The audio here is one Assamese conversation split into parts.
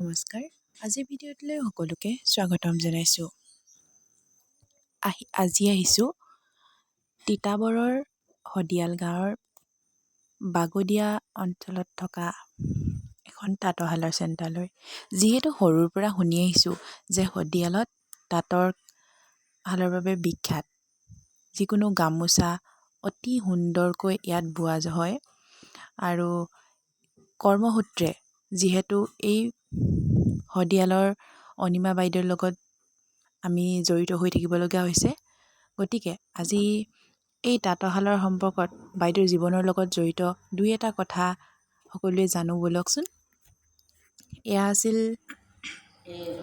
নমস্কাৰ। আজিৰ ভিডিঅ'টোলৈ সকলোকে স্বাগতম জনাইছোঁ। আজি আহিছোঁ তিতাবৰৰ হদিয়াল গাঁৱৰ বাগদিয়া অঞ্চলত থকা এখন তাঁতশালৰ চেণ্টাৰলৈ। যিহেতু সৰুৰ পৰা শুনি আহিছোঁ যে হদিয়ালত তাঁতৰ শালৰ বাবে বিখ্যাত। যিকোনো গামোচা অতি সুন্দৰকৈ ইয়াত বোৱা হয় আৰু কৰ্মসূত্ৰে যিহেতু এই হদিয়ালৰ অনিমা বাইদেউৰ লগত আমি জড়িত হৈ থাকিবলগীয়া হৈছে, গতিকে আজি এই তাঁতশালৰ সম্পৰ্কত বাইদেউৰ জীৱনৰ লগত জড়িত দুই এটা কথা সকলোৱে জানো ব'লকচোন। এয়া আছিল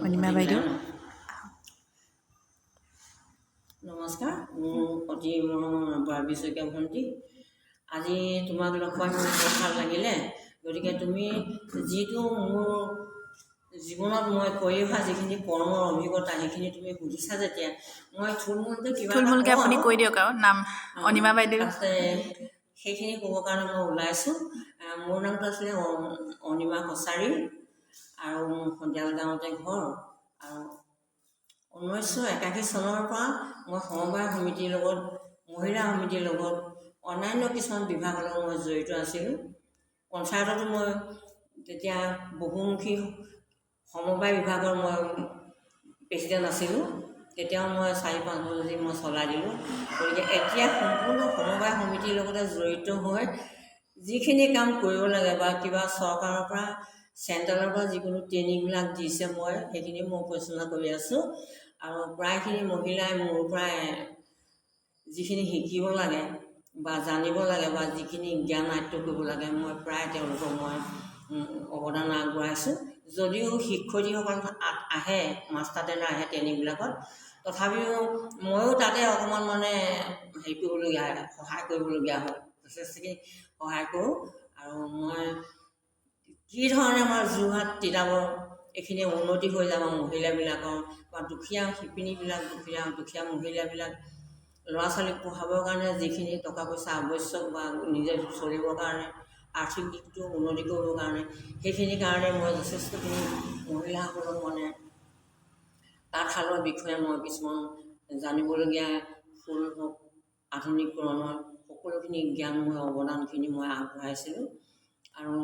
অনিমা বাইদেউ। নমস্কাৰ, মোৰ অতি মৰমৰ বাৰ্বী শইকীয়া ভণ্টি। আজি তোমাক লগ পাই মোৰ বহুত ভাল লাগিলে। গতিকে তুমি যিটো মোৰ জীৱনত মই কৰি অহা যিখিনি কৰ্মৰ অভিজ্ঞতা সেইখিনি তুমি সুধিছা যেতিয়া মই থুলমূলকৈ থুলমূলকৈ আপুনি কৈ দিয়ক আৰু নাম অনিমা বাইদেউ। সেইখিনি ক'বৰ কাৰণে মই ওলাইছোঁ। মোৰ নামটো আছিলে অনিমা কছাৰী আৰু হদিয়াল গাঁৱতে ঘৰ। আৰু 1981 চনৰ পৰা মই সমবায় সমিতিৰ লগত, মহিলা সমিতিৰ লগত, অন্যান্য কিছুমান বিভাগৰ লগত মই জড়িত আছিলোঁ। পঞ্চায়ততো মই তেতিয়া বহুমুখী সমবায় বিভাগৰ মই প্ৰেচিডেণ্ট আছিলোঁ। তেতিয়াও মই 4-5 বছৰ মই চলাই দিলোঁ। গতিকে এতিয়া সম্পূৰ্ণ সমবায় সমিতিৰ লগতে জড়িত হৈ যিখিনি কাম কৰিব লাগে বা কিবা চৰকাৰৰ পৰা চেণ্ট্ৰেলৰ পৰা যিকোনো ট্ৰেইনিংবিলাক দিছে মই সেইখিনি মই পৰিচালনা কৰি আছোঁ। আৰু প্ৰায়খিনি মহিলাই মোৰ পৰাই যিখিনি শিকিব লাগে বা জানিব লাগে বা যিখিনি জ্ঞান আয়ত্ব কৰিব লাগে মই প্ৰায় তেওঁলোকক মই অৱদান আগবঢ়াইছোঁ। যদিও শিক্ষয়িত্ৰীসকল আহে, মাষ্টাৰ ট্ৰেইনাৰ আহে ট্ৰেইনিংবিলাকত, তথাপিও ময়ো তাতে অকণমান হেৰি কৰিবলগীয়া হয়, সহায় কৰিবলগীয়া হয়। যথেষ্টখিনি সহায় কৰোঁ। আৰু মই কি ধৰণে আমাৰ যোৰহাট তিতাবৰ এইখিনি উন্নতি হৈ যাব মহিলাবিলাকৰ বা দুখীয়া শিপিনীবিলাক, দুখীয়া মহিলাবিলাক ল'ৰা ছোৱালীক পঢ়াবৰ কাৰণে যিখিনি টকা পইচা আৱশ্যক বা নিজে চলিবৰ কাৰণে আৰ্থিক দিশটো উন্নতি কৰিবৰ কাৰণে সেইখিনিৰ কাৰণে মই যথেষ্টখিনি মহিলাসকলক তাঁতশালৰ বিষয়ে মই কিছুমান জানিবলগীয়া ফুল হওক আধুনিকৰণৰ সকলোখিনি জ্ঞান মই অৱদানখিনি মই আগবঢ়াইছিলোঁ। আৰু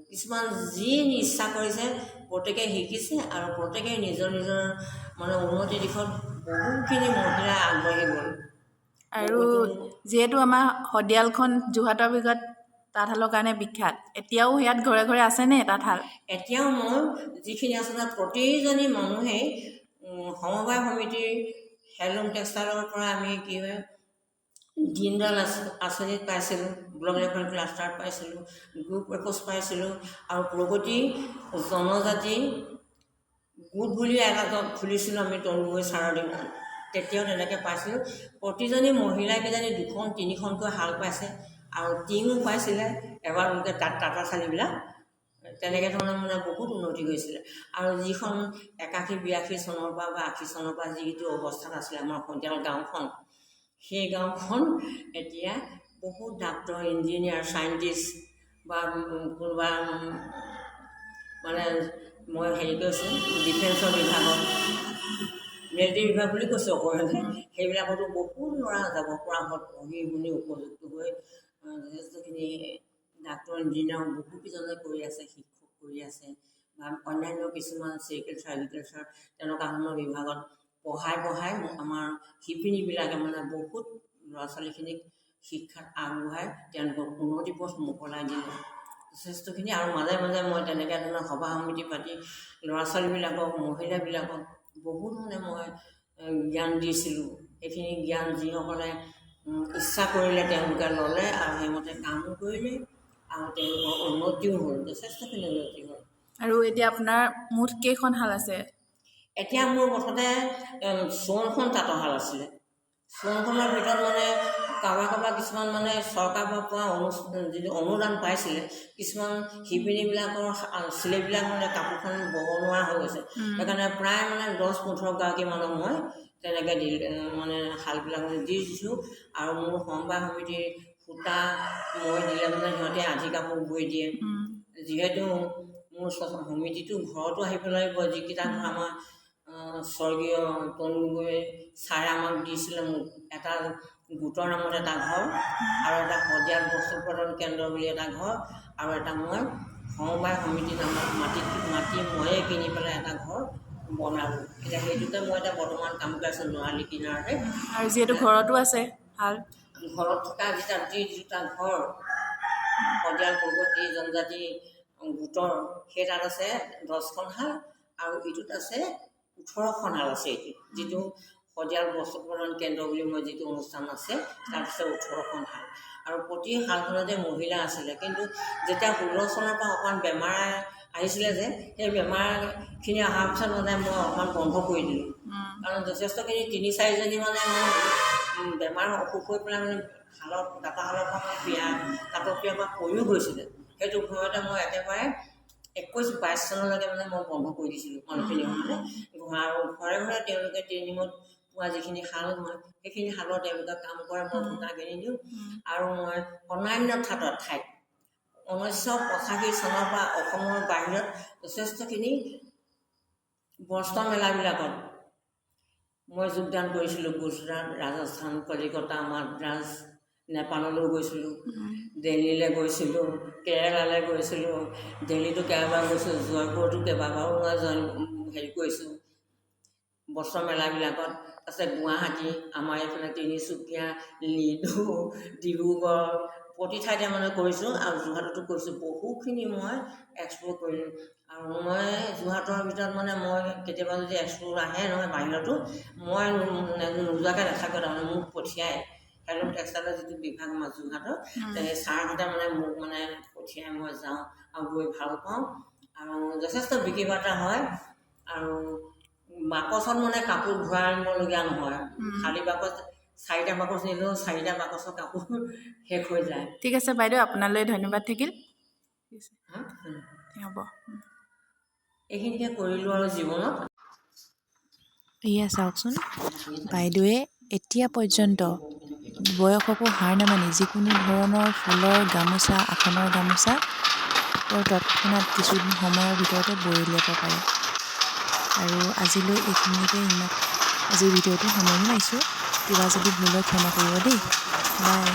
কিছুমান যি ইচ্ছা কৰিছে প্ৰত্যেকে শিকিছে আৰু প্ৰত্যেকে নিজৰ নিজৰ উন্নতিৰ দিশত বহুখিনি মহিলা আগবাঢ়ি গ'ল। আৰু যিহেতু আমাৰ হদিয়ালখন যোৰহাটৰ ভিতৰত তাঁতশালৰ কাৰণে বিখ্যাত, এতিয়াও ইয়াত ঘৰে ঘৰে আছেনে তাঁতশাল? এতিয়াও মই যিখিনি আচলতে প্ৰতিজনী মানুহেই সমবায় সমিতিৰ হেণ্ডলুম টেক্সটাইলৰ পৰা আমি কি হয় দীনদয়াল আঁচনিত পাইছিলোঁ, ব্লক লেভেল ক্লাষ্টাৰত পাইছিলোঁ, গ্ৰুপ এপ'জ পাইছিলোঁ আৰু প্ৰগতি জনজাতি গোট বুলি এটা খুলিছিলোঁ আমি তৰুণগৈ ছাৰৰ দিনত, তেতিয়াও তেনেকৈ পাইছিলোঁ। প্ৰতিজনী মহিলাই কিজানি 2-3খনকৈ শাল পাইছে আৰু টিঙো পাইছিলে এবাৰ লোকে তাঁতশালীবিলাক। তেনেকৈ ধৰণে বহুত উন্নতি হৈছিলে। আৰু যিখন 81-82 চনৰ পৰা বা 80 চনৰ পৰা যিটো অৱস্থাত আছিলে আমাৰ হদিয়াল গাঁওখন, সেই গাঁওখন এতিয়া বহুত ডাক্তৰ, ইঞ্জিনিয়াৰ, চাইণ্টিষ্ট বা কোনোবা মই হেৰি কৈছোঁ ডিফেন্সৰ বিভাগত, মিলিটেৰী বিভাগ বুলি কৈছোঁ অকণমান, সেইবিলাকতো বহুত ল'ৰা যাব পৰা হ'ল, পঢ়ি শুনি উপযুক্ত হৈ যথেষ্টখিনি ডাক্তৰ, ইঞ্জিনিয়াৰ বহুকেইজনে কৰি আছে, শিক্ষক কৰি আছে বা অন্যান্য কিছুমান ছেৰিকালচাৰ, এগ্ৰিকালচাৰ তেনেকুৱা ধৰণৰ বিভাগত পঢ়াই আমাৰ শিপিনীবিলাকে বহুত ল'ৰা ছোৱালীখিনিক শিক্ষাত আগবঢ়াই তেওঁলোকক উন্নতি পথ মোকলাই দিলে যথেষ্টখিনি। আৰু মাজে মাজে মই তেনেকৈ ধৰণৰ সভা সমিতি পাতি ল'ৰা ছোৱালীবিলাকক, মহিলাবিলাকক বহুত মই জ্ঞান দিছিলোঁ। সেইখিনি জ্ঞান যিসকলে ইচ্ছা কৰিলে তেওঁলোকে ল'লে আৰু সেইমতে কামো কৰিলে আৰু তেওঁলোকৰ উন্নতিও হ'ল, যথেষ্টখিনি উন্নতি হ'ল। আৰু এতিয়া আপোনাৰ মুঠ কেইখন শাল আছে? এতিয়া মোৰ মুঠতে 54খন তাঁতশাল আছিলে। 54খনৰ ভিতৰত কাৰোবাৰ কিছুমান চৰকাৰৰ পৰা পোৱা যিটো অনুদান পাইছিলে, কিছুমান শিপিনীবিলাকৰ চিলাইবিলাক কাপোৰখন বব নোৱাৰা হৈ গৈছে। সেইকাৰণে প্ৰায় 10-15 গৰাকী মানুহক মই তেনেকৈ শালবিলাক দি দিছোঁ। আৰু মোৰ সমবায় সমিতিৰ সূতা মই দিলে সিহঁতে আধি কাপোৰ বৈ দিয়ে। যিহেতু মোৰ সমিতিটো ঘৰতো আহিব লাগিব, যিকেইটা ঘৰ আমাৰ স্বৰ্গীয় তনু গগৈ ছাৰে আমাক দিছিলে, মোক এটা গোটৰ নামত এটা ঘৰ আৰু এটা শদিয়াল বস্ত্ৰ উৎপাদন কেন্দ্ৰ বুলি এটা ঘৰ আৰু এটা মই সমবায় সমিতিৰ নামত মাটি ময়ে কিনি পেলাই এটা ঘৰ বনালোঁ। এতিয়া সেইটোতে মই এতিয়া বৰ্তমান কাম কৰি আছোঁ নৰালি কিনাৰতে। আৰু যিহেতু ঘৰতো আছে ভাল, ঘৰত থকা দুটা ঘৰ শদিয়াল পৰৱৰ্তী জনজাতি গোটৰ, সেই তাত আছে 10খন শাল আৰু ইটোত আছে 18খন শাল আছে। যিটো শদিয়াল বস্ত্ৰ উৎপাদন কেন্দ্ৰ বুলি মই যিটো অনুষ্ঠান আছে তাত আছে 18খন শাল আৰু প্ৰতি শালখনতে মহিলা আছিলে। কিন্তু যেতিয়া 16 চনৰ পৰা অকণমান বেমাৰ আহিছিলে যে, সেই বেমাৰখিনি অহাৰ পিছত মানে মই অকণমান বন্ধ কৰি দিলোঁ। কাৰণ যথেষ্টখিনি 3-4জনী মানে মোৰ বেমাৰ অসুখ হৈ পেলাই মানে তাঁতশালৰ পৰা তাঁতৰ পৰা পৰিও গৈছিলে। সেইটো ভয়তে মই একেবাৰে 21-22 চনলৈকে মানে মই বন্ধ কৰি দিছিলোঁ মানুহখিনি। মানে আৰু ঘৰে ঘৰে তেওঁলোকে ট্ৰেইনিঙত পোৱা যিখিনি শাল মই সেইখিনি শালৰ তেওঁলোকে কাম কৰে, মই সূতা কিনি দিওঁ। আৰু মই অন্যান্য ঠাইত 1985 চনৰ পৰা অসমৰ বাহিৰত যথেষ্টখিনি বস্ত্ৰ মেলাবিলাকত মই যোগদান কৰিছিলোঁ। গুজৰাট, ৰাজস্থান, কলিকতা, মাদ্ৰাজ, নেপাললৈ গৈছিলোঁ, দিল্লীলৈ গৈছিলোঁ, কেৰেলালৈ গৈছিলোঁ, দিল্লীতো কেইবাবাৰ গৈছোঁ, জয়পুৰতো কেইবাবাৰো মই কৰিছোঁ বস্ত্ৰ মেলাবিলাকত। তাৰপিছত গুৱাহাটী, আমাৰ এইফালে তিনিচুকীয়া, লিডু, ডিব্ৰুগড় প্ৰতি ঠাইতে মানে কৰিছোঁ আৰু যোৰহাটতো কৰিছোঁ। বহুখিনি মই এক্সপ্ল'ৰ কৰিলোঁ আৰু মই যোৰহাটৰ ভিতৰত মানে মই কেতিয়াবা যদি এক্সপ্ল'ৰ আহে নহয় বাহিৰতো, মই নোযোৱাকৈ নাথাকোঁ। তাৰমানে মোক পঠিয়াই হেণ্ডলুম টেক্সটাইলৰ যিটো বিভাগ আমাৰ যোৰহাটৰ, সেই ছাৰহঁতে মানে মোক মানে পঠিয়াই, মই যাওঁ আৰু গৈ ভাল পাওঁ আৰু যথেষ্ট বিক্ৰী বাৰ্তা হয়। আৰু বাকচত মানে কাপোৰ ঘূৰাই আনিবলগীয়া নহয়। খালী বাকচ 4টা বাকচ নিলেও 4টা বাকচৰ কাপোৰ শেষ হৈ যায়। ঠিক আছে বাইদেউ, আপোনালৈ ধন্যবাদ থাকিল। হ'ব, এইখিনিকে কৰিলোঁ আৰু জীৱনত। এয়া চাওকচোন, বাইদেৱে এতিয়া পৰ্যন্ত বয়সকো হাৰ নামানি যিকোনো ধৰণৰ ফুলৰ গামোচা, আসনৰ গামোচা তেওঁ তৎক্ষণাত কিছুদিন সময়ৰ ভিতৰতে বৈ উলিয়াব পাৰে। আৰু আজিলৈ এইখিনিতে আজিৰ ভিডিঅ'টো সামৰণি মাৰিছোঁ। কিবা যদি ভুল হয় ক্ষমা কৰিব দেই। বাই।